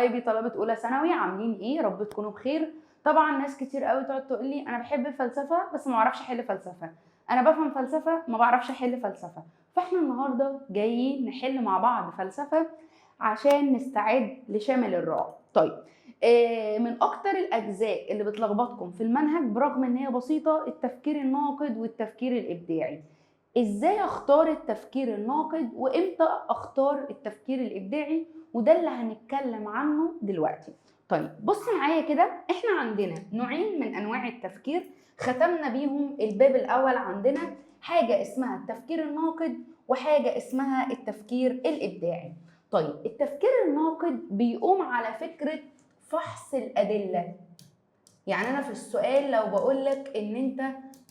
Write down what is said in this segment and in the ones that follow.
حبايبي طلبه اولى ثانوي عاملين ايه؟ رب تكونوا بخير. طبعا ناس كتير قوي تقعد تقول لي انا بحب الفلسفه بس ما بعرفش احل فلسفه، انا بفهم فلسفه ما بعرفش احل فلسفه. فاحنا النهارده جايين نحل مع بعض فلسفه عشان نستعد لشامل الرعب. طيب من اكتر الاجزاء اللي بتلخبطكم في المنهج برغم ان هي بسيطه التفكير الناقد والتفكير الابداعي. ازاي اختار التفكير الناقد وامتى اختار التفكير الابداعي؟ وده اللي هنتكلم عنه دلوقتي. طيب بص معايا كده، احنا عندنا نوعين من انواع التفكير ختمنا بيهم الباب الاول. عندنا حاجه اسمها التفكير الناقد وحاجه اسمها التفكير الابداعي. طيب التفكير الناقد بيقوم على فكره فحص الادله. يعني انا في السؤال لو بقولك ان انت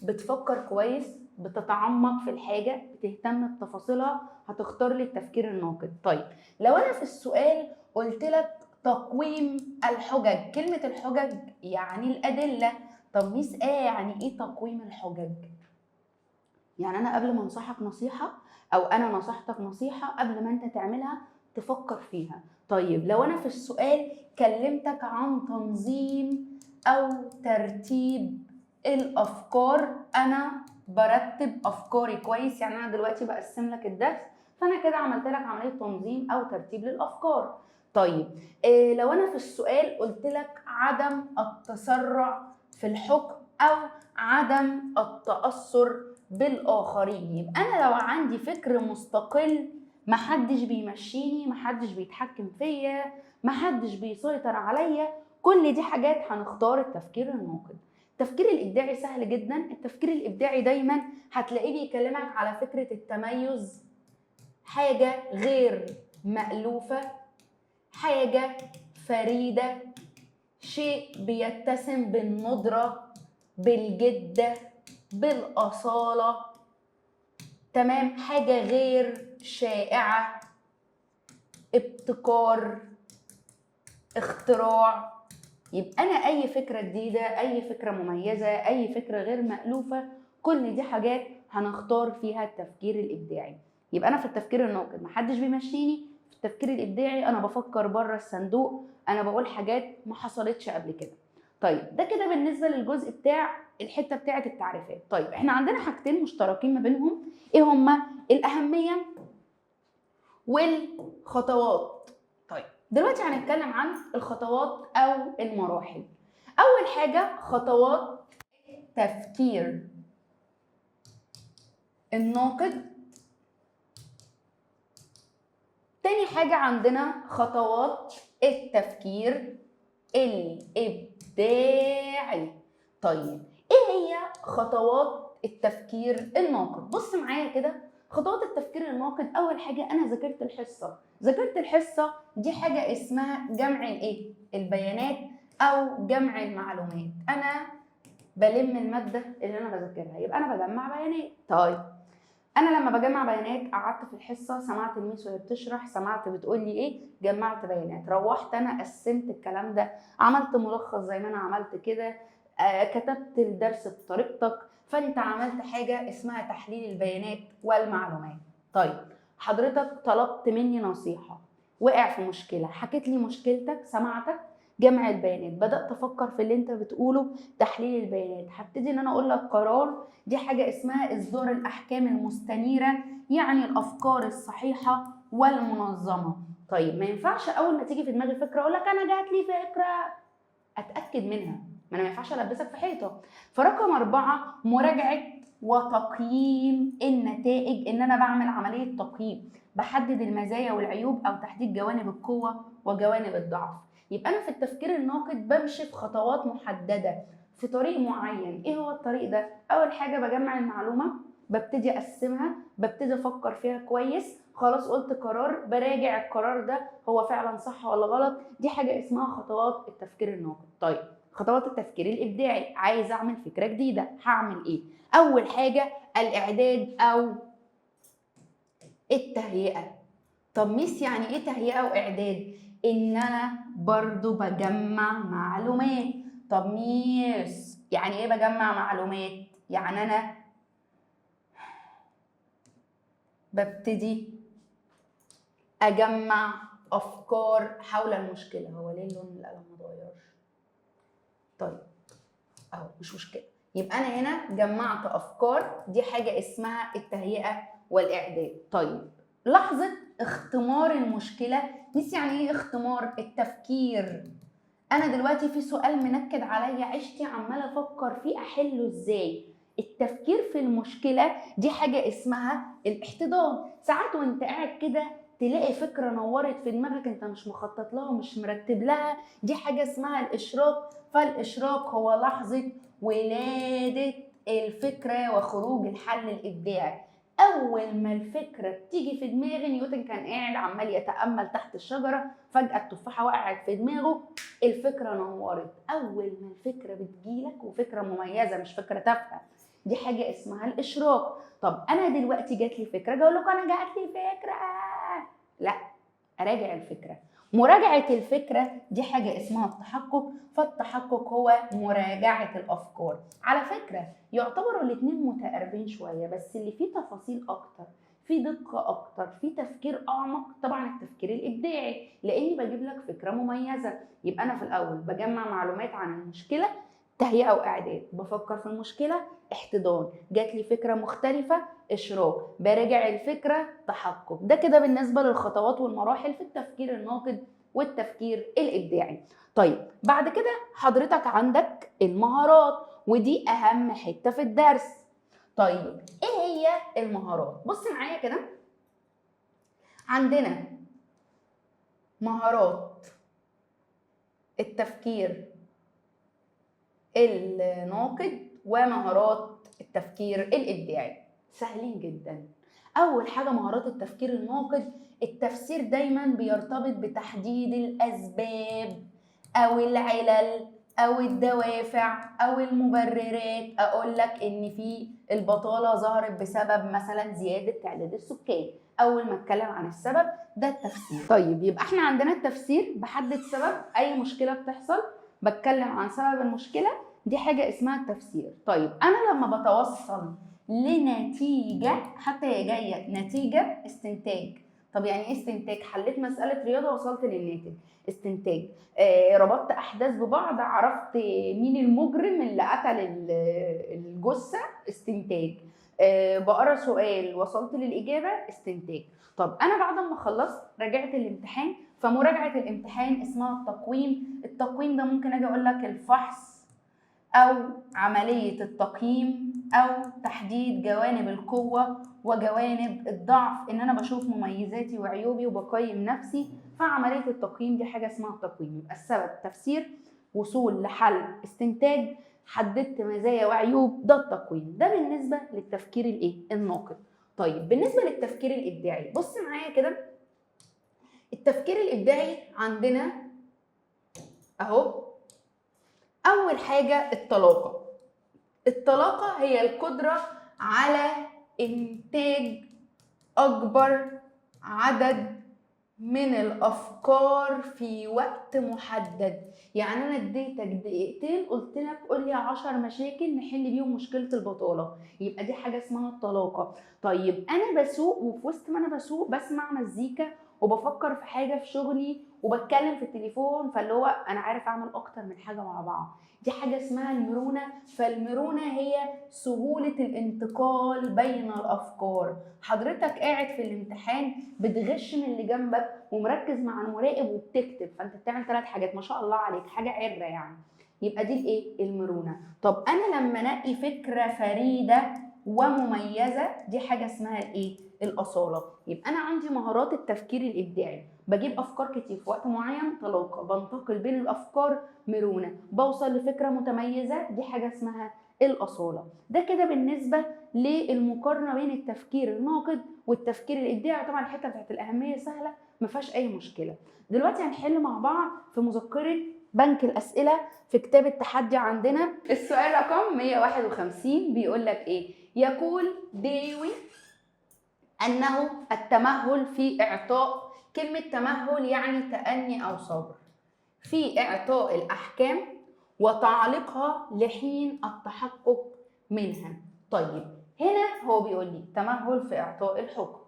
بتفكر كويس، بتتعمق في الحاجه، بتهتم بتفاصيلها، هتختار لي التفكير الناقد. طيب لو انا في السؤال قلت لك تقويم الحجج، كلمه الحجج يعني الادله. طب ميس يعني ايه تقويم الحجج؟ يعني انا قبل ما انصحك نصيحه او انا نصحتك نصيحه قبل ما انت تعملها تفكر فيها. طيب لو انا في السؤال كلمتك عن تنظيم او ترتيب الافكار، انا برتب افكاري كويس، يعني انا دلوقتي بقسم لك الدرس فانا كده عملت لك عمليه تنظيم او ترتيب للافكار. طيب لو انا في السؤال قلت لك عدم التسرع في الحكم او عدم التاثر بالاخرين، يبقى انا لو عندي فكر مستقل محدش بيمشيني، محدش بيتحكم فيا، محدش بيسيطر عليا، كل دي حاجات هنختار التفكير الناقد. التفكير الابداعي سهل جدا. التفكير الابداعي دايما هتلاقيه بيكلمك على فكره التميز، حاجه غير مألوفه، حاجه فريده، شيء بيتسم بالندره، بالجده، بالأصالة، تمام، حاجة غير شائعة، ابتكار، اختراع. يبقى أنا أي فكرة جديدة، أي فكرة مميزة، أي فكرة غير مألوفة، كل دي حاجات هنختار فيها التفكير الإبداعي. يبقى أنا في التفكير الناقد محدش بيمشيني، في التفكير الإبداعي أنا بفكر بره الصندوق، أنا بقول حاجات ما حصلتش قبل كده. طيب ده كده بالنسبة للجزء بتاع الحتة بتاعة التعريفات. طيب احنا عندنا حاجتين مشتركين ما بينهم، ايه هما؟ الأهمية والخطوات. طيب دلوقتي هنتكلم عن الخطوات أو المراحل. أول حاجة خطوات تفكير الناقد، تاني حاجة عندنا خطوات التفكير الإبداعي. طيب إيه هي خطوات التفكير الناقد؟ بص معايا كده، خطوات التفكير الناقد أول حاجة أنا ذاكرت الحصة. ذاكرت الحصة دي حاجة اسمها جمع الإيه؟ البيانات أو جمع المعلومات. أنا بلم المادة اللي أنا بذاكرها، يبقى أنا بجمع بيانات. طيب انا لما بجمع بيانات قعدت في الحصه سمعت الميس وهي بتشرح، سمعت بتقول لي ايه، جمعت بيانات، روحت انا قسمت الكلام ده، عملت ملخص زي ما انا عملت كده، كتبت الدرس بطريقتك، فانت عملت حاجه اسمها تحليل البيانات والمعلومات. طيب حضرتك طلبت مني نصيحه، وقع في مشكله، حكيت لي مشكلتك، سمعتك، جمع البيانات، بدات افكر في اللي انت بتقوله، تحليل البيانات، هبتدي ان انا اقول لك قرار، دي حاجة اسمها إصدار الأحكام المستنيرة، يعني الأفكار الصحيحة والمنظمة. طيب ما ينفعش أول ما تيجي في دماغي فكرة أقول لك أنا جات لي فكرة، أتأكد منها، ما أنا ما ينفعش ألبسك في حيطة. فرقم 4 مراجعة وتقييم النتائج، إن أنا بعمل عملية تقييم، بحدد المزايا والعيوب أو تحديد جوانب القوة وجوانب الضعف. يبقى أنا في التفكير الناقد بمشي في خطوات محددة في طريق معين. ايه هو الطريق ده؟ اول حاجه بجمع المعلومه، ببتدي اقسمها، ببتدي افكر فيها كويس، خلاص قلت قرار، براجع القرار ده هو فعلا صح ولا غلط، دي حاجه اسمها خطوات التفكير الناقد. طيب خطوات التفكير الابداعي، عايز اعمل فكره جديده، هعمل ايه؟ اول حاجه الاعداد او التهيئه. طب ميس يعني ايه تهيئه واعداد؟ ان انا برضو بجمع معلومات. طب ميس يعني ايه بجمع معلومات؟ يعني انا ببتدي اجمع افكار حول المشكله. هو ليه اللون القلم ما اتغيرش؟ طيب اهو مش مشكله. يبقى انا هنا جمعت افكار، دي حاجه اسمها التهيئه والاعداد. طيب لحظه اختمار المشكله، نسي يعني ايه اختمار؟ التفكير. انا دلوقتي في سؤال منكد عليا، عشتي عماله افكر فيه احله ازاي. التفكير في المشكله دي حاجه اسمها الاحتضان. ساعات وانت قاعد كده تلاقي فكره نورت في دماغك انت مش مخطط لها ومش مرتب لها، دي حاجه اسمها الاشراق. فالاشراق هو لحظه ولاده الفكره وخروج الحل الابداعي. اول ما الفكره بتيجي في دماغي، نيوتن كان قاعد عمال يتامل تحت الشجره، فجاه التفاحه وقعت في دماغه، الفكره نورت. اول ما الفكره بتجيلك وفكره مميزه مش فكره تافهه، دي حاجه اسمها الاشراق. طب انا دلوقتي جات لي فكره، اقول لكم انا جات لي فكره؟ لا، اراجع الفكره. مراجعه الفكره دي حاجه اسمها التحقق. فالتحقق هو مراجعه الافكار. على فكره يعتبروا الاثنين متقاربين شويه، بس اللي فيه تفاصيل اكتر، في دقه اكتر، في تفكير اعمق، طبعا التفكير الابداعي، لاني بجيب لك فكره مميزه. يبقى انا في الاول بجمع معلومات عن المشكله، تهيئه واعداد، بفكر في المشكله، احتضان، جات لي فكره مختلفه، اشراق، براجع الفكره، تحقق. ده كده بالنسبه للخطوات والمراحل في التفكير الناقد والتفكير الابداعي. طيب بعد كده حضرتك عندك المهارات، ودي اهم حته في الدرس. طيب ايه هي المهارات؟ بص معايا كده، عندنا مهارات التفكير الناقد ومهارات التفكير الابداعي. سهلين جدا. اول حاجه مهارات التفكير الناقد، التفسير دايما بيرتبط بتحديد الاسباب او العلل او الدوافع او المبررات. اقول لك ان في البطاله ظهرت بسبب مثلا زياده تعداد السكان، اول ما اتكلم عن السبب ده التفسير. طيب يبقى احنا عندنا التفسير، بحدد سبب اي مشكله بتحصل، بتكلم عن سبب المشكله، دي حاجه اسمها التفسير. طيب انا لما بتوصل لنتيجه، حتى هي جايه نتيجه استنتاج. طب يعني ايه استنتاج؟ حليت مساله رياضه وصلت للناتج، استنتاج. ربطت احداث ببعض، عرفت مين المجرم اللي قتل الجثه، استنتاج. بقرا سؤال وصلت للاجابه، استنتاج. طب انا بعد ما خلصت راجعت الامتحان، فمراجعه الامتحان اسمها التقويم. التقويم ده ممكن اجي اقول لك الفحص او عمليه التقييم او تحديد جوانب القوه وجوانب الضعف، ان انا بشوف مميزاتي وعيوبي وبقيم نفسي. فعمليه التقييم دي حاجه اسمها التقويم. يبقى السبب تفسير، وصول لحل استنتاج، حددت مزايا وعيوب، ده التقويم. ده بالنسبه للتفكير الايه؟ الناقد. طيب بالنسبه للتفكير الابداعي، بص معايا كده. التفكير الابداعي عندنا اهو، اول حاجه الطلاقه. الطلاقه هي القدره على انتاج اكبر عدد من الافكار في وقت محدد. يعني انا اديتك دقيقتين قلت لك قول لي 10 مشاكل نحل بيهم مشكله البطاله، يبقى دي حاجه اسمها الطلاقه. طيب انا بسوق، وفي وسط ما انا بسوق بسمع مزيكا وبفكر في حاجه في شغلي وبتكلم في التليفون، فاللي هو انا عارف اعمل اكتر من حاجه مع بعض، دي حاجه اسمها المرونه. فالمرونه هي سهوله الانتقال بين الافكار. حضرتك قاعد في الامتحان بتغش من اللي جنبك ومركز مع المراقب وبتكتب، فانت بتعمل 3 حاجات ما شاء الله عليك، حاجه عره يعني. يبقى دي الايه؟ المرونه. طب انا لما انقي فكره فريده ومميزه، دي حاجه اسمها الايه؟ الاصاله. يبقى انا عندي مهارات التفكير الابداعي، بجيب افكار كتير في وقت معين، طلاقه، بنتقل بين الافكار، مرونه، بوصل لفكره متميزه، دي حاجه اسمها الاصاله. ده كده بالنسبه للمقارنه بين التفكير الناقد والتفكير الابداعي. طبعا الحته بتاعت الاهميه سهله ما فيهاش اي مشكله. دلوقتي هنحل مع بعض في مذكره بنك الاسئله في كتاب التحدي. عندنا السؤال رقم 151 بيقول لك ايه؟ يقول ديوي انه التمهل في اعطاء، كلمه تمهل يعني تأني او صبر، في اعطاء الاحكام وتعليقها لحين التحقق منها. طيب هنا هو بيقول لي تمهل في اعطاء الحكم،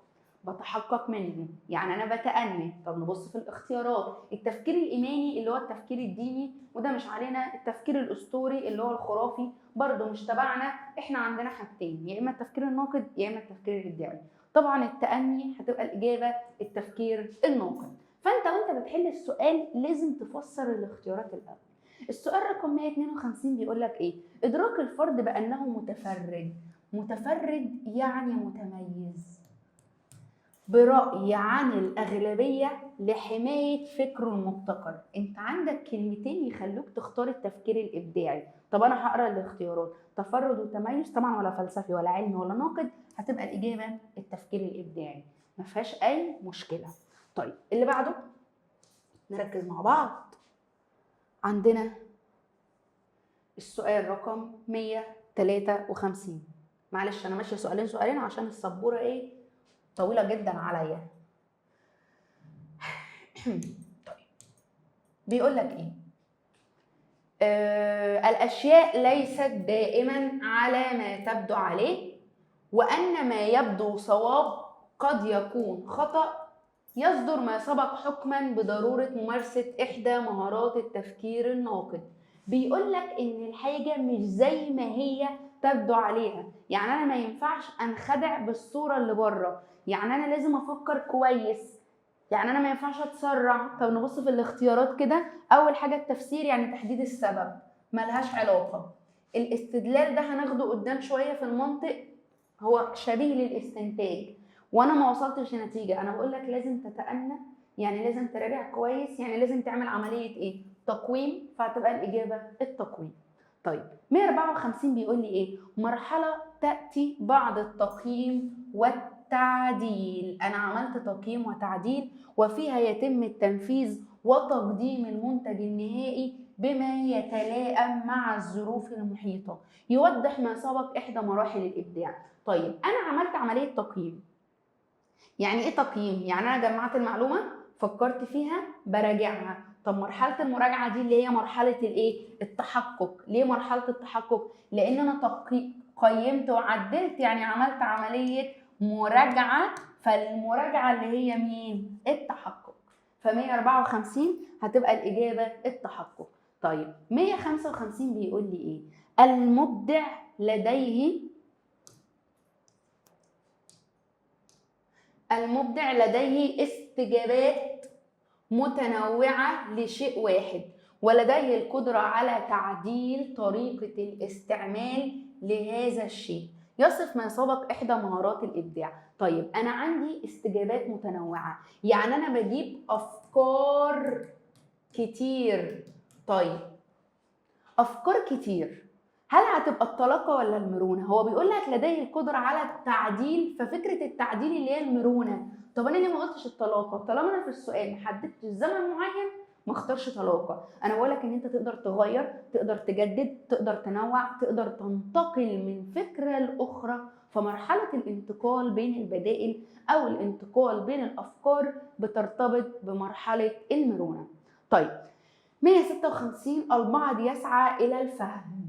بتحقق منه، يعني انا بتأنى. طب نبص في الاختيارات، التفكير الايماني اللي هو التفكير الديني، وده مش علينا. التفكير الاسطوري اللي هو الخرافي برضه مش تبعنا. احنا عندنا حاجتين، يا اما التفكير الناقد يا اما التفكير الابداعي. طبعا التأني هتبقى الاجابه التفكير الناقد. فانت وانت بتحل السؤال لازم تفسر الاختيارات الاول. السؤال رقم 152 بيقول لك ايه؟ ادراك الفرد بانه متفرد. متفرد يعني متميز برأي عن الأغلبية لحماية فكره المبتكر. انت عندك كلمتين يخلوك تختار التفكير الإبداعي. طب أنا هقرأ الاختيارات: تفرد وتميز، طبعا ولا فلسفي ولا علمي ولا ناقد، هتبقى الإجابة التفكير الإبداعي، ما فيهاش أي مشكلة. طيب اللي بعده نركز مع بعض. عندنا السؤال رقم 153. معلش أنا ماشية سؤالين سؤالين عشان السبورة إيه طويلة جدا عليا. طيب بيقول لك ايه؟ الاشياء ليست دائما على ما تبدو عليه، وان ما يبدو صواب قد يكون خطأ. يصدر ما سبق حكما بضرورة ممارسة احدى مهارات التفكير الناقد. بيقول لك ان الحاجة مش زي ما هي تبدو عليها، يعني انا ما ينفعش انخدع بالصورة اللي بره، يعني انا لازم افكر كويس، يعني انا ما ينفعش اتسرع. طب نبص في الاختيارات كده. اول حاجه التفسير يعني تحديد السبب، ملهاش علاقه. الاستدلال ده هناخده قدام شويه في المنطق، هو شبيه للاستنتاج، وانا ما وصلتش لنتيجه. انا بقول لك لازم تتأنى، يعني لازم تراجع كويس، يعني لازم تعمل عمليه ايه؟ تقويم. فهتبقى الاجابه التقويم. طيب 154 بيقول لي ايه؟ مرحله تاتي بعد التقييم والتعديل. انا عملت تقييم وتعديل، وفيها يتم التنفيذ وتقديم المنتج النهائي بما يتلائم مع الظروف المحيطة، يوضح ما سبق إحدى مراحل الإبداع. طيب أنا عملت عملية تقييم. يعني إيه تقييم؟ يعني أنا جمعت المعلومة، فكرت فيها، براجعها. طب مرحلة المراجعة دي اللي هي مرحلة الإيه؟ التحقق. ليه مرحلة التحقق؟ لأن أنا قيمت وعدلت، يعني عملت عملية مراجعة. فالمراجعة اللي هي مين؟ التحقق. ف 154 هتبقى الإجابة التحقق. طيب 155 بيقول لي إيه؟ المبدع لديه استجابات متنوعة لشيء واحد، ولديه القدرة على تعديل طريقة الاستعمال لهذا الشيء. يصف ما سبق إحدى مهارات الإبداع. طيب أنا عندي استجابات متنوعة، يعني أنا بجيب أفكار كتير. طيب أفكار كتير، هل هتبقى الطلاقة ولا المرونة؟ هو بيقول لك لديه القدرة على التعديل، ففكرة التعديل اللي هي المرونة. طب أنا ليه ما قلتش الطلاقة؟ طالما أنا في السؤال ما حددتش زمن معين ما اختارش طلاقة. أنا بقول لك إن أنت تقدر تغير، تقدر تجدد، تقدر تنوع، تقدر تنتقل من فكرة لأخرى. فمرحلة الانتقال بين البدائل أو الانتقال بين الأفكار بترتبط بمرحلة المرونة. طيب 156 البعض يسعى إلى الفهم.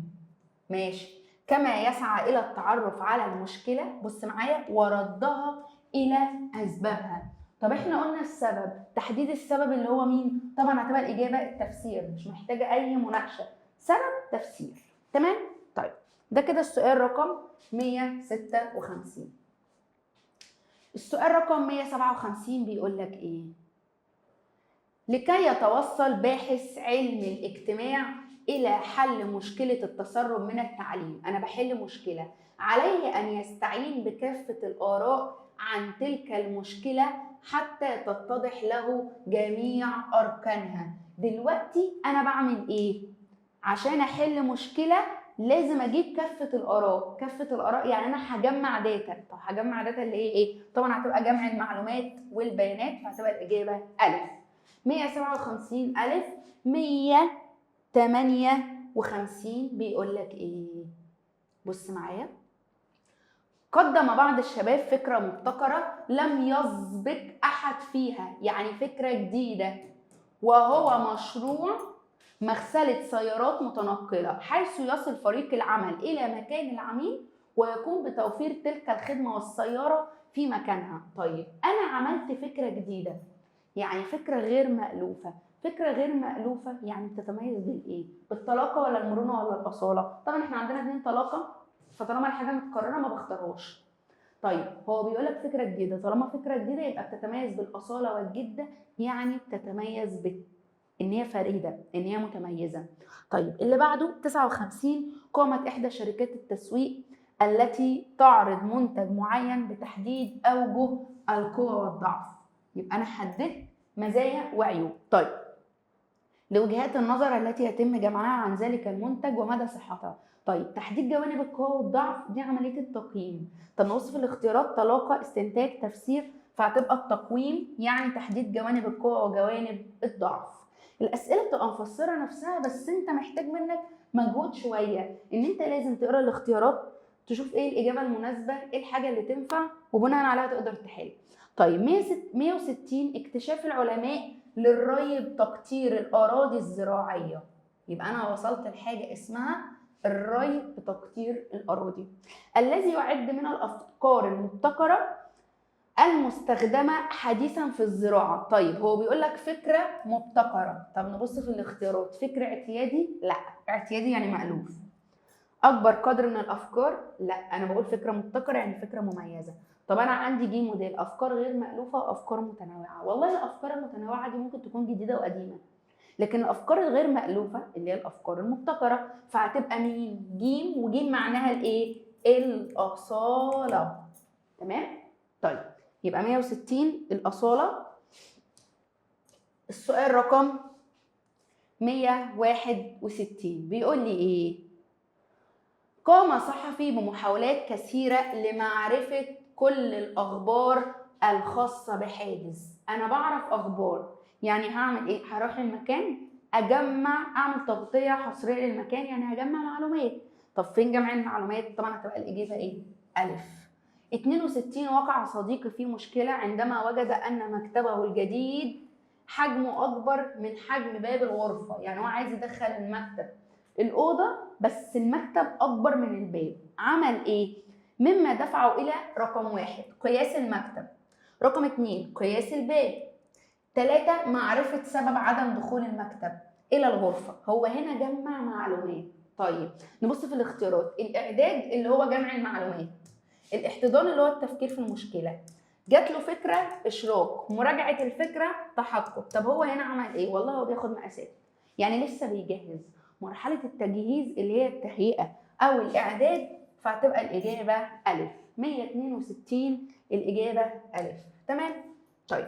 ماشي. كما يسعى إلى التعرف على المشكلة، بص معايا، وردها إلى أسبابها. طب احنا قلنا السبب، تحديد السبب اللي هو مين؟ طبعا هتبقى الإجابة التفسير، مش محتاجة أي مناقشة، سبب تفسير. تمام؟ طيب ده كده السؤال رقم 156. السؤال رقم 157 بيقول لك إيه؟ لكي يتوصل باحث علم الاجتماع إلى حل مشكلة التسرب من التعليم، أنا بحل مشكلة، عليه أن يستعين بكافة الآراء عن تلك المشكلة حتى تتضح له جميع أركانها. دلوقتي أنا بعمل إيه؟ عشان أحل مشكلة لازم أجيب كافة الآراء. كافة الآراء يعني أنا هجمع داتا. طب هجمع داتا اللي هي إيه؟ طبعا هتبقى جمع المعلومات والبيانات، فهتبقى الإجابة ألف. 157 ألف. 158 بيقول لك إيه؟ بص معايا. قدم بعض الشباب فكرة مبتكرة لم يسبق أحد فيها، يعني فكرة جديدة، وهو مشروع مغسلة سيارات متنقلة، حيث يصل فريق العمل إلى مكان العميل ويقوم بتوفير تلك الخدمة والسيارة في مكانها. طيب انا عملت فكره جديده، يعني فكره غير مألوفه. فكره غير مألوفه يعني بتتميز بالايه؟ بالطلاقه ولا المرونه ولا الاصاله؟ طبعا احنا عندنا 2 طلاقه، فطالما الحاجه متكرره ما بختارهاش. طيب هو بيقول لك فكره جديده، طالما فكره جديده يبقى بتتميز بالاصاله والجده، يعني بتتميز ان هي فريده، ان هي متميزه. طيب اللي بعده 59، قامت احدى شركات التسويق التي تعرض منتج معين بتحديد اوجه القوه والضعف. يبقى انا حددت مزايا وعيوب. طيب لوجهات النظر التي يتم جمعها عن ذلك المنتج ومدى صحتها. طيب تحديد جوانب القوه والضعف دي عمليه التقييم. طب نوصف الاختيارات طلاقه استنتاج تفسير، فهتبقى التقويم يعني تحديد جوانب القوه وجوانب الضعف. الاسئله بتبقى مفسره نفسها، بس انت محتاج منك مجهود شويه، ان انت لازم تقرا الاختيارات تشوف ايه الاجابه المناسبه، ايه الحاجه اللي تنفع، وبناء عليها تقدر تحل. طيب 160 اكتشاف العلماء للري بتقطير الاراضي الزراعيه. يبقى انا وصلت لحاجه اسمها الري بتقطير الاراضي، الذي يعد من الافكار المبتكره المستخدمه حديثا في الزراعه. طيب هو بيقول لك فكره مبتكره، طب نبص في الاختيارات. فكر اعتيادي؟ لا، اعتيادي يعني مألوف. اكبر قدر من الافكار؟ لا، انا بقول فكره مبتكره يعني فكره مميزه. طب انا عندي جيم موديل، افكار غير مألوفه وافكار متنوعه. والله الافكار المتنوعه دي ممكن تكون جديده وقديمه، لكن الافكار الغير مألوفه اللي هي الافكار المبتكره فهتبقى مين؟ جيم، وجيم معناها الايه؟ الاصاله. تمام. طيب يبقى 160 الاصاله. السؤال رقم 161 بيقول لي ايه؟ قام صحفي بمحاولات كثيرة لمعرفة كل الأخبار الخاصة بحادث. أنا بعرف أخبار، يعني هعمل إيه؟ هروح المكان أجمع، أعمل تغطية حصرية للمكان، يعني هجمع معلومات. طب فين جمع المعلومات؟ طبعا هتبقى الإجابة إيه؟ ألف. 62 وقع صديقي في مشكلة عندما وجد أن مكتبه الجديد حجمه أكبر من حجم باب الغرفة، يعني هو عايز يدخل المكتب الأوضة بس المكتب أكبر من الباب. عمل إيه؟ مما دفعه إلى رقم 1 قياس المكتب، رقم 2 قياس الباب، 3 معرفة سبب عدم دخول المكتب إلى الغرفة. هو هنا جمع معلومات. طيب نبص في الاختيارات. الإعداد اللي هو جمع المعلومات، الاحتضان اللي هو التفكير في المشكلة، جات له فكرة إشراك، مراجعة الفكرة تحقق. طب هو هنا عمل إيه؟ والله هو بياخد مقاسات، يعني لسه بيجهز. مرحلة التجهيز اللي هي التهيئة أو الإعداد، فهتبقى الإجابة ألف. 162 الإجابة ألف. تمام؟ طيب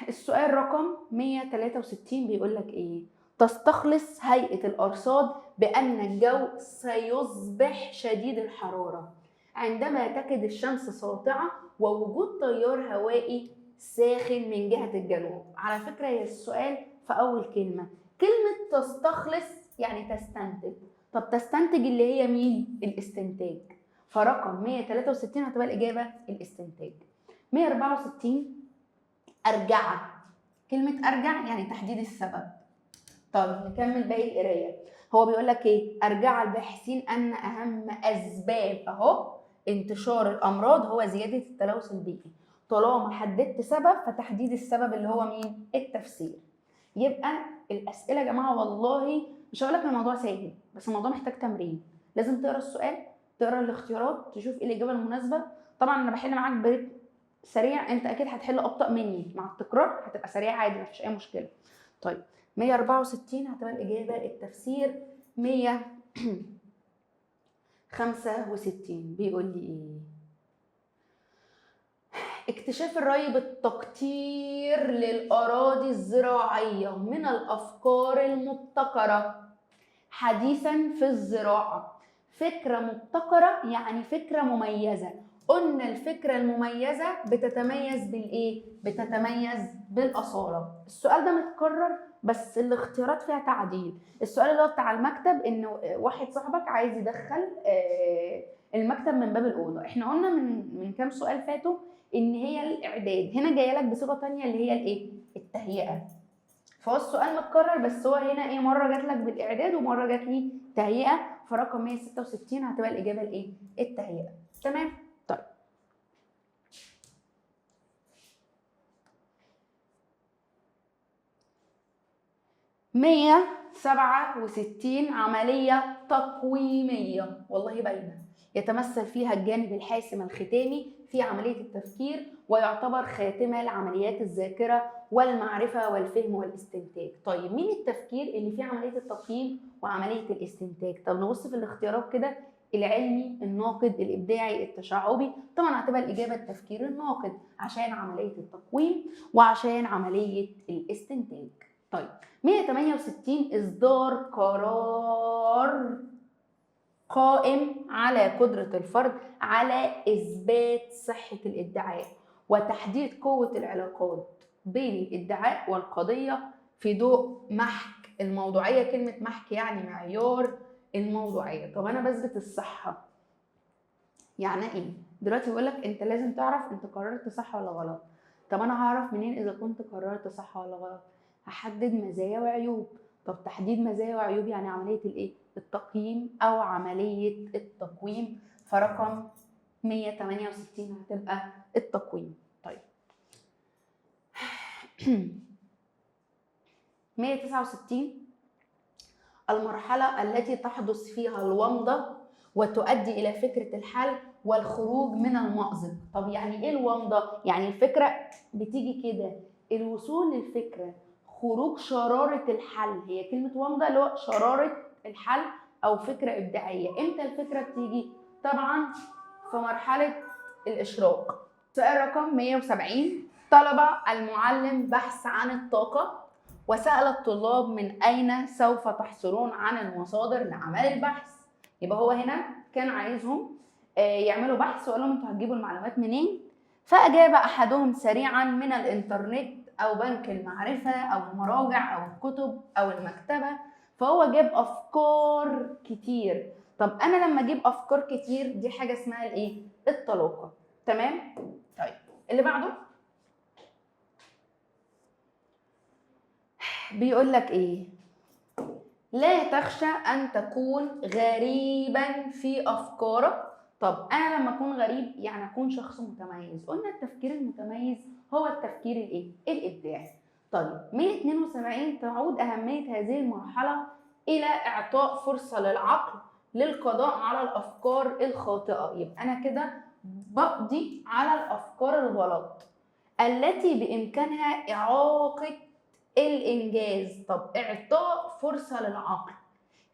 السؤال رقم 163 بيقول لك إيه؟ تستخلص هيئة الأرصاد بأن الجو سيصبح شديد الحرارة عندما تكد الشمس ساطعة ووجود تيار هوائي ساخن من جهة الجنوب. على فكرة هي السؤال في أول كلمة، كلمة تستخلص يعني تستنتج. طب تستنتج اللي هي مين؟ الاستنتاج. فرقم 163 هتبقى الإجابة الاستنتاج. 164 أرجع. كلمة أرجع يعني تحديد السبب. طب نكمل باقي القراية. هو بيقول لك إيه؟ أرجع الباحثين أن أهم أسباب أهو انتشار الأمراض هو زيادة التلوث البيئي. طالما حددت سبب فتحديد السبب اللي هو مين؟ التفسير. يبقى الأسئلة يا جماعة والله مش هقول لك الموضوع سهل، بس الموضوع محتاج تمرين. لازم تقرا السؤال، تقرا الاختيارات، تشوف ايه الإجابة المناسبة. طبعا أنا بحل معاك بريتم سريع، أنت أكيد هتحل أبطأ مني، مع التكرار هتبقى سريع عادي مفيش أي مشكلة. طيب 164 هتبقى الإجابة التفسير. 165 بيقول لي إيه؟ اكتشاف الري بالتقطير للأراضي الزراعية من الأفكار المبتكرة حديثا في الزراعة. فكرة مبتكرة يعني فكرة مميزة. قلنا الفكرة المميزة بتتميز بالإيه؟ بتتميز بالأصالة. السؤال ده متكرر بس الاختيارات فيها تعديل. السؤال اللي هو بتاع المكتب، إنه واحد صاحبك عايز يدخل المكتب من باب الأوضة. احنا قلنا من كام سؤال فاتوا إن هي الإعداد، هنا جاية لك بصيغة تانية اللي هي الإيه؟ التهيئة. فهو السؤال متكرر بس هو هنا ايه؟ مره جات لك بالاعداد ومره جات لي تهيئه. فرقم 166 هتبقى الاجابه الايه؟ التهيئه. تمام. طيب 167 عملية تقويمية والله باينة يتمثل فيها الجانب الحاسم الختامي في عملية التفكير، ويعتبر خاتمة لعمليات الذاكرة والمعرفة والفهم والاستنتاج. طيب مين التفكير اللي فيه عملية التقييم وعملية الاستنتاج؟ طب نبص في الاختيارات كده: العلمي، الناقد، الإبداعي، التشعبي. طبعا هتبقى الإجابة التفكير الناقد، عشان عملية التقويم وعشان عملية الاستنتاج. طيب 168 إصدار قرار قائم على قدرة الفرد على إثبات صحة الادعاء وتحديد قوة العلاقات بين الادعاء والقضية في ضوء محك الموضوعية. كلمة محك يعني معيار الموضوعية. طب أنا بثبت الصحة يعني إيه؟ دلوقتي بيقولك أنت لازم تعرف أنت قررت صح ولا غلط. طب أنا هعرف منين إذا كنت قررت صح ولا غلط؟ هحدد مزايا وعيوب. طب تحديد مزايا وعيوب يعني عملية الإيه؟ التقييم أو عملية التقويم. فرقم 168 هتبقى التقويم. طيب 169 المرحلة التي تحدث فيها الومضة وتؤدي إلى فكرة الحل والخروج من المأزق. طب يعني إيه الومضة؟ يعني الفكرة بتيجي كده، الوصول للفكرة، خروج شرارة الحل. هي كلمة ومضة اللي هو شرارة الحل أو فكرة إبداعية. إمتى الفكرة بتيجي؟ طبعا في مرحلة الإشراق. سؤال رقم 170: طلب المعلم بحث عن الطاقة وسأل الطلاب من أين سوف تحصلون عن المصادر لعمل البحث. يبقى هو هنا كان عايزهم يعملوا بحث وقال لهم انتوا هتجيبوا المعلومات منين؟ فأجاب أحدهم سريعا: من الإنترنت أو بنك المعرفة أو المراجع أو الكتب أو المكتبة. فهو جاب أفكار كتير. طب أنا لما أجيب أفكار كتير دي حاجة اسمها الإيه؟ الطلاقة. تمام؟ طيب اللي بعده بيقول لك ايه؟ لا تخشى ان تكون غريبا في افكارك. طب انا لما اكون غريب يعني اكون شخص متميز. قلنا التفكير المتميز هو التفكير الايه؟ الابداعي. طيب 172 تعود اهميه هذه المرحله الى اعطاء فرصه للعقل للقضاء على الافكار الخاطئه. يبقى انا كده بقضي على الافكار الغلط التي بامكانها اعاقه الانجاز. طب اعطاء فرصه للعقل.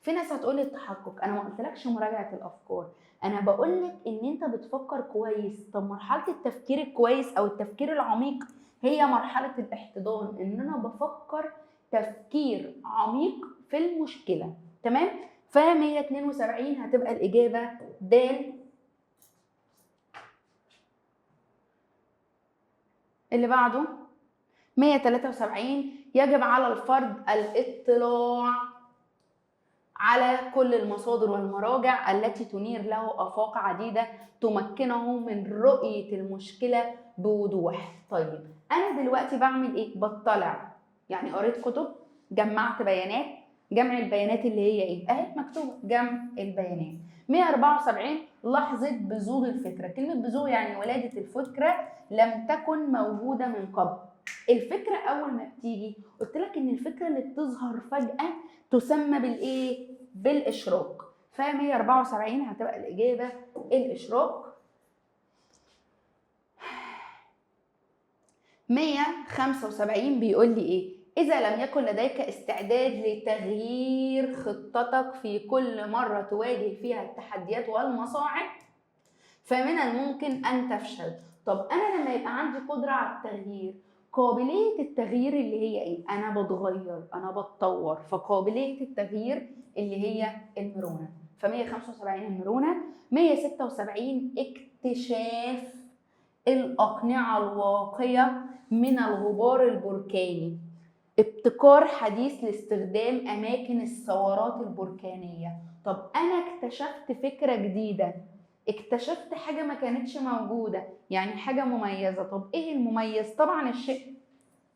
في ناس هتقول لي التحقق، انا ما قلتلكش مراجعه الافكار، انا بقول لك ان انت بتفكر كويس. طب مرحله التفكير الكويس او التفكير العميق هي مرحله الاحتضان، ان انا بفكر تفكير عميق في المشكله. تمام؟ ف 172 هتبقى الاجابه د. اللي بعده 173 يجب على الفرد الاطلاع على كل المصادر والمراجع التي تنير له آفاق عديدة تمكنه من رؤية المشكلة بوضوح. طيب أنا دلوقتي بعمل إيه؟ بطلع، يعني قريت كتب، جمعت بيانات. جمع البيانات اللي هي إيه؟ أهي مكتوبة جمع البيانات. 174 لحظة بزوغ الفكرة. كلمة بزوغ يعني ولادة الفكرة لم تكن موجودة من قبل. الفكرة أول ما بتيجي قلت لك إن الفكرة اللي بتظهر فجأة تسمى بالإيه؟ بالإشراق. ف 174 هتبقى الإجابة الإشراق. 175 بيقول لي إيه؟ إذا لم يكن لديك استعداد لتغيير خطتك في كل مرة تواجه فيها التحديات والمصاعب فمن الممكن أن تفشل. طب أنا لما يبقى عندي قدرة على التغيير، قابلية التغيير اللي هي إيه؟ أنا بتغير، أنا بتطور، فقابلية التغيير اللي هي المرونة. ف 175 المرونة. 176 اكتشاف الأقنعة الواقية من الغبار البركاني. ابتكار حديث لاستخدام أماكن الثورات البركانية. طب أنا اكتشفت فكرة جديدة، اكتشفت حاجة ما كانتش موجودة، يعني حاجة مميزة. طب ايه المميز؟ طبعا الشيء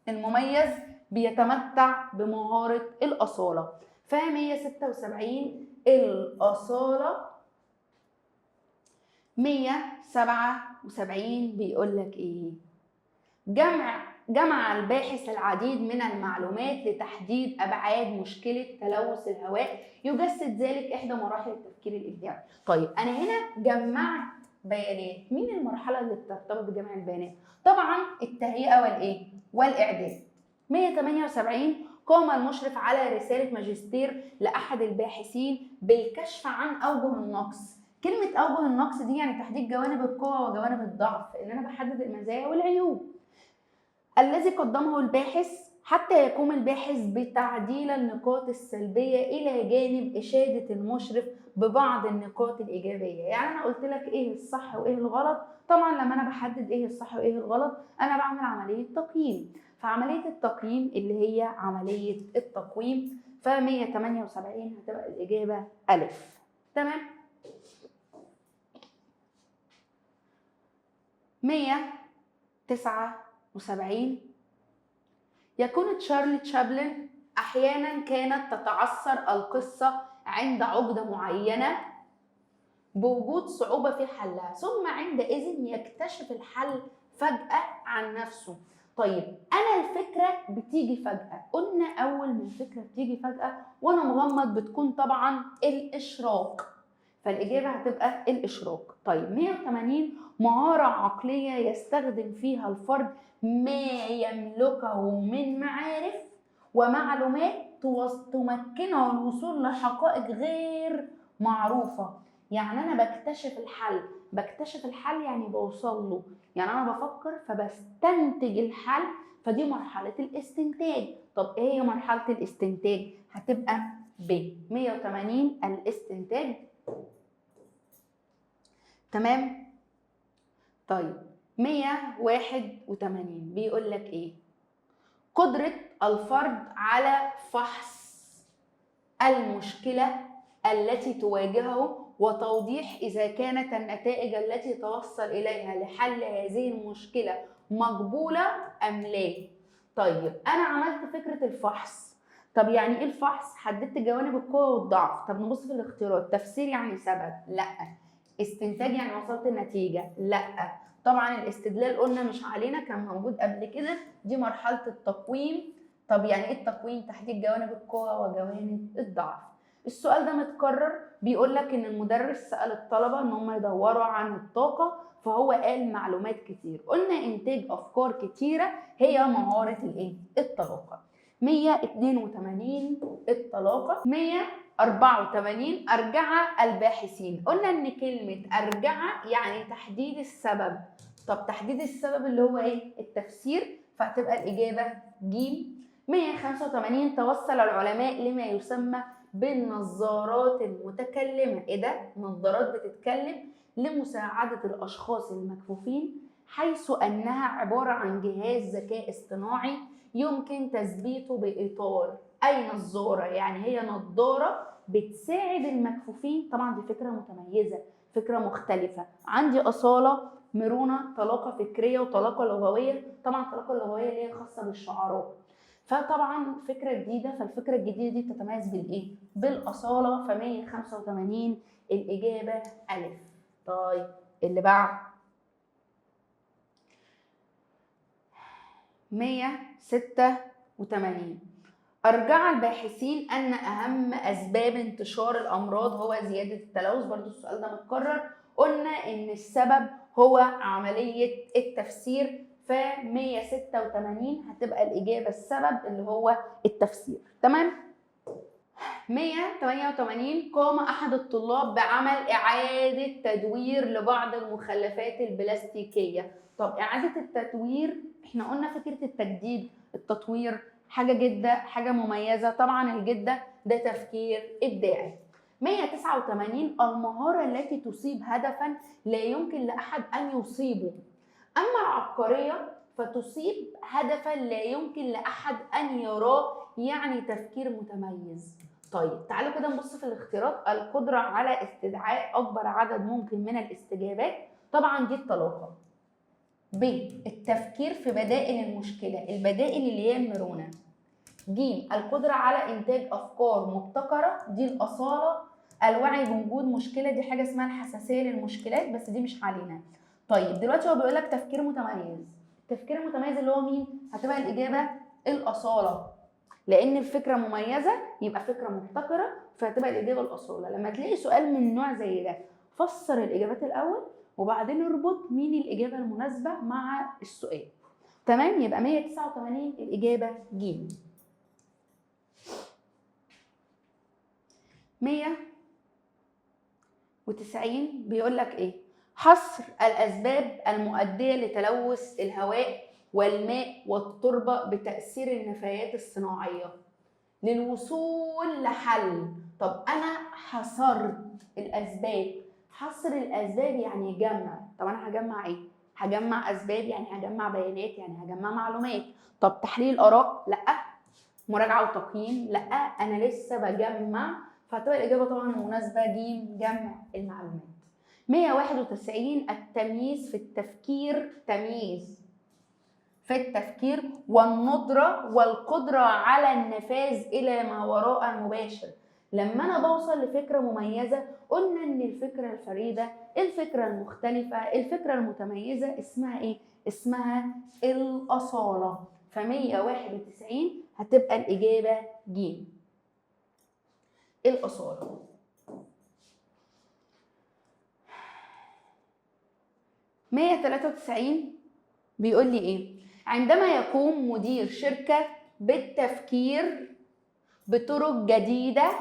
المميز بيتمتع بمهارة الأصالة. ف 176 الأصالة. 177 بيقول لك ايه؟ جمع جمع الباحث العديد من المعلومات لتحديد أبعاد مشكلة تلوث الهواء، يجسد ذلك إحدى مراحل التفكير الإبداعي. طيب أنا هنا جمعت بيانات، مين المرحلة اللي بترتبط بجمع البيانات؟ طبعا التهيئة والإيه؟ والإعداد. 178 قام المشرف على رسالة ماجستير لأحد الباحثين بالكشف عن أوجه النقص. كلمة أوجه النقص دي يعني تحديد جوانب القوة وجوانب الضعف، إن أنا بحدد المزايا والعيوب. الذي قدمه الباحث حتى يقوم الباحث بتعديل النقاط السلبية إلى جانب إشادة المشرف ببعض النقاط الإيجابية. يعني أنا قلت لك إيه الصح وإيه الغلط. طبعا لما أنا بحدد إيه الصح وإيه الغلط أنا بعمل عملية تقييم، فعملية التقييم اللي هي عملية التقويم. ف 178 هتبقى الإجابة ألف. تمام. 179 يكون تشارلي تشابلن أحيانا كانت تتعثر القصة عند عقدة معينة بوجود صعوبة في حلها، ثم عندئذ يكتشف الحل فجأة عن نفسه. طيب أنا الفكرة بتيجي فجأة، قلنا أول ما الفكرة بتيجي فجأة وأنا مغمض بتكون طبعا الإشراق، فالإجابة هتبقى الإشراق. طيب 180 مهارة عقلية يستخدم فيها الفرد ما يملكه من معارف ومعلومات تمكنه الوصول لحقائق غير معروفة. يعني أنا بكتشف الحل يعني بوصل له، يعني أنا بفكر فبستنتج الحل، فدي مرحلة الاستنتاج. طب إيه هي مرحلة الاستنتاج؟ هتبقى ب 180 الاستنتاج. تمام. طيب 181 بيقول لك ايه؟ قدرة الفرد على فحص المشكلة التي تواجهه وتوضيح إذا كانت النتائج التي توصل إليها لحل هذه المشكلة مقبولة أم لا. طيب أنا عملت فكرة الفحص. طب يعني إيه الفحص؟ حددت جوانب القوة والضعف. طب نبص في الاختيارات. تفسير يعني سبب؟ لا. استنتاج يعني وصلت النتيجة؟ لا. طبعا الاستدلال قلنا مش علينا، كان موجود قبل كده، دي مرحلة التقويم. طب يعني ايه التقويم؟ تحديد جوانب القوة وجوانب الضعف. السؤال ده متكرر، بيقول لك ان المدرس سأل الطلبة ان هم يدوروا عن الطاقة، فهو قال معلومات كتير. قلنا انتاج افكار كتيرة هي مهارة الايه؟ الطلاقة. 182 الطلاقة. 184 أرجع الباحثين. قلنا ان كلمة أرجع يعني تحديد السبب. طب تحديد السبب اللي هو ايه؟ التفسير، فهتبقى الإجابة ج. 185 توصل العلماء لما يسمى بالنظارات المتكلمة. ايه ده؟ نظارات بتتكلم لمساعدة الأشخاص المكفوفين، حيث أنها عبارة عن جهاز ذكاء اصطناعي يمكن تثبيته بإطار أي نظارة. يعني هي نظارة بتساعد المكفوفين. طبعا دي فكرة متميزة، فكرة مختلفة. عندي أصالة، مرونة، طلاقة فكرية وطلاقة لغوية. طبعا الطلاقة اللغوية اللي هي خاصة بالشعراء، فطبعا فكرة جديدة. فالفكرة الجديدة دي بتتميز بالإيه؟ بالأصالة. ف 185 الإجابة ألف. طيب اللي بعد 186 أرجع الباحثين أن أهم أسباب انتشار الأمراض هو زيادة التلوث. برضو السؤال ده متكرر. قلنا إن السبب هو عملية التفسير. ف 186 هتبقى الإجابة السبب اللي هو التفسير. تمام. 188 قام أحد الطلاب بعمل إعادة تدوير لبعض المخلفات البلاستيكية. طب إعادة التدوير، إحنا قلنا فكرة التجديد، التطوير، حاجة جدة، حاجة مميزة. طبعا الجدة ده تفكير إبداعي. 189 المهارة التي تصيب هدفا لا يمكن لأحد أن يصيبه. أما العبقرية فتصيب هدفا لا يمكن لأحد أن يراه، يعني تفكير متميز. طيب تعالوا كده نبص في الاختيارات. القدرة على استدعاء أكبر عدد ممكن من الاستجابات. طبعا دي الطلاقة. ب التفكير في بدائل المشكلة، البدائل اللي هي المرونة. ج القدرة على إنتاج أفكار مبتكرة، دي الأصالة. الوعي بوجود مشكلة، دي حاجة اسمها الحساسية للمشكلات، بس دي مش علينا. طيب دلوقتي هو بيقول لك تفكير متميز. التفكير المتميز اللي هو مين؟ هتبقى الإجابة الأصالة، لأن الفكرة مميزة يبقى فكرة مبتكرة، فهتبقى الإجابة الأصالة. لما تلاقي سؤال من نوع زي ده فسر الإجابات الأول وبعدين اربط مين الإجابة المناسبة مع السؤال. تمام؟ يبقى 189 الإجابة ج. 190 بيقول لك إيه؟ حصر الأسباب المؤدية لتلوث الهواء والماء والتربة بتأثير النفايات الصناعية للوصول لحل. طب أنا حصرت الأسباب، حصر الأسباب يعني جمع. طب أنا هجمع إيه؟ هجمع أسباب يعني هجمع بيانات يعني هجمع معلومات. طب تحليل آراء؟ لأ. مراجعة وتقييم؟ لأ. أنا لسه بجمع، فهتبقى الإجابة طبعا المناسبة ج، جمع المعلومات. 191 التمييز في التفكير، تمييز في التفكير والندرة والقدرة على النفاذ إلى ما وراء المباشر. لما أنا بوصل لفكرة مميزة قلنا إن الفكرة الفريدة، الفكرة المختلفة، الفكرة المتميزة اسمها إيه؟ اسمها الأصالة. ف191 هتبقى الإجابة ج، الأصالة. 193 بيقول لي إيه؟ عندما يقوم مدير شركة بالتفكير بطرق جديدة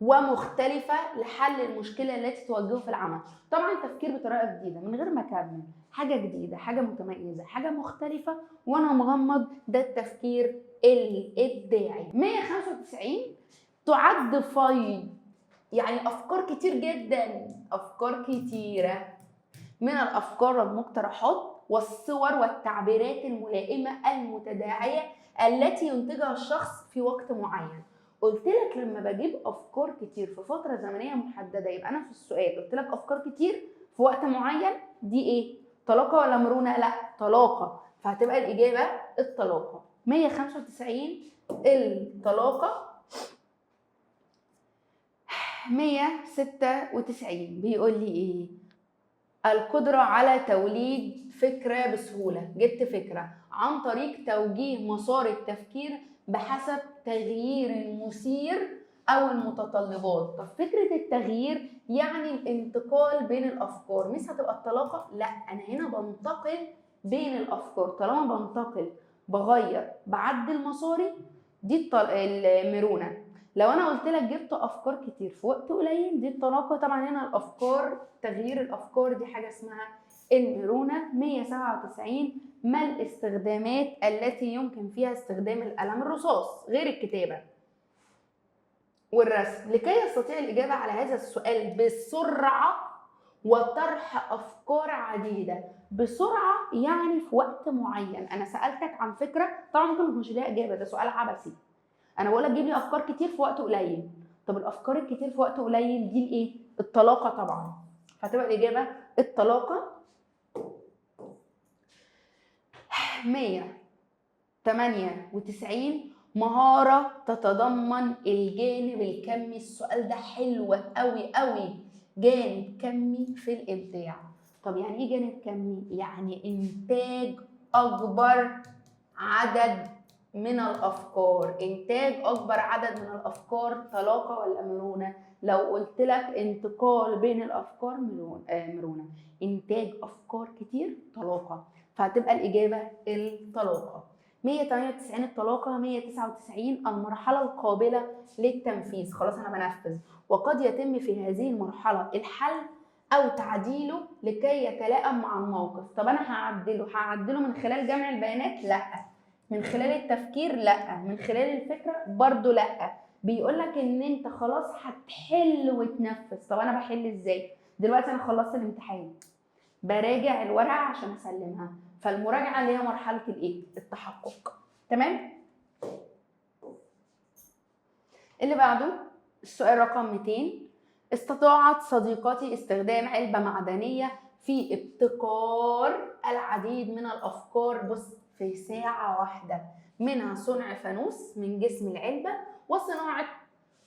ومختلفة لحل المشكلة التي تواجهه في العمل. طبعا التفكير بطريقة جديدة من غير ما أكمل، حاجة جديدة، حاجة متميزة، حاجة مختلفة وأنا مغمض، ده التفكير الإبداعي. 195 تعد فيض، يعني أفكار كتير جدا، أفكار كتيرة من الأفكار والمقترحات والصور والتعبيرات الملائمة المتداعية التي ينتجها الشخص في وقت معين. قلت لك لما بجيب أفكار كتير في فترة زمنية محددة، يبقى أنا في السؤال قلت لك أفكار كتير في وقت معين، دي إيه؟ طلاقة ولا مرونة؟ لأ، طلاقة، فهتبقى الإجابة الطلاقة. 195 الطلاقة. 196 بيقول لي إيه؟ القدرة على توليد فكرة بسهولة. جبت فكرة عن طريق توجيه مسار التفكير بحسب تغيير المثير أو المتطلبات. طب فكرة التغيير يعني الانتقال بين الأفكار، مش هتبقى الطلاقة؟ لا، أنا هنا بنتقل بين الأفكار. طالما بنتقل بغير بعدل مساري، دي المرونة. لو انا قلت لك جبت افكار كتير في وقت قليل، دي الطلاقه. طبعا هنا الافكار، تغيير الافكار، دي حاجه اسمها المرونه. 197 ما الاستخدامات التي يمكن فيها استخدام القلم الرصاص غير الكتابه والرسم لكي يستطيع الاجابه على هذا السؤال بسرعه وطرح افكار عديده؟ بسرعه يعني في وقت معين. انا سالتك عن فكره، طبعا ممكن ما يكونش ليها اجابه، ده سؤال عبثي. انا بقول لك جيب لي افكار كتير في وقت قليل. طب الافكار الكتير في وقت قليل دي الايه؟ الطلاقه طبعا، هتبقى الاجابه الطلاقه. 198 مهاره تتضمن الجانب الكمي. السؤال ده حلو قوي قوي، جانب كمي في الابداع. طب يعني ايه جانب كمي؟ يعني انتاج اكبر عدد من الافكار. انتاج اكبر عدد من الافكار طلاقه ولا مرونه؟ لو قلت لك انتقال بين الافكار، مرونه. انتاج افكار كتير، طلاقه، فهتبقى الاجابه الطلاقه. 198 الطلاقه. 199 المرحله القابله للتنفيذ. خلاص انا بنفذ، وقد يتم في هذه المرحله الحل او تعديله لكي يتلائم مع الموقف. طب انا هعدله من خلال جمع البيانات؟ لا. من خلال التفكير؟ لا. من خلال الفكرة؟ برضو لا. بيقولك ان انت خلاص هتحل وتنفذ. طب انا بحل ازاي؟ دلوقتي انا خلصت الامتحان، براجع الورقة عشان اسلمها، فالمراجعة اللي هي مرحلة الايه؟ التحقق. تمام؟ اللي بعده السؤال رقم 200. استطاعت صديقتي استخدام علبة معدنية في ابتكار العديد من الأفكار، بص، في ساعة واحدة، منها صنع فانوس من جسم العلبة، وصناعة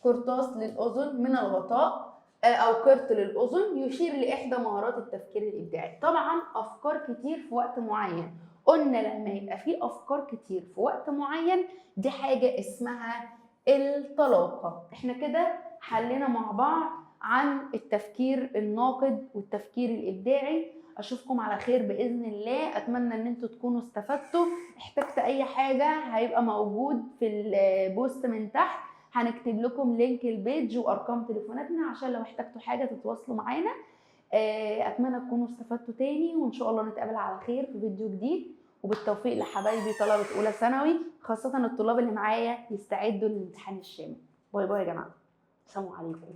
قرطاس للأذن من الغطاء أو قرط للأذن، يشير لإحدى مهارات التفكير الإبداعي. طبعا أفكار كتير في وقت معين، قلنا لما يبقى في افكار كتير في وقت معين دي حاجة اسمها الطلاقة. احنا كده حلينا مع بعض عن التفكير الناقد والتفكير الابداعي. اشوفكم على خير باذن الله، اتمنى ان انتوا تكونوا استفدتوا. احتجت اي حاجة هيبقى موجود في البوست من تحت، هنكتب لكم لينك البيج وارقام تليفوناتنا عشان لو احتجتوا حاجة تتواصلوا معانا. اتمنى تكونوا استفدتوا تاني، وان شاء الله نتقابل على خير في فيديو جديد. وبالتوفيق لحبايبي طلبة اولى ثانوي، خاصة الطلاب اللي معايا يستعدوا للامتحان الشامل. باي باي يا جماعة، السلام عليكم.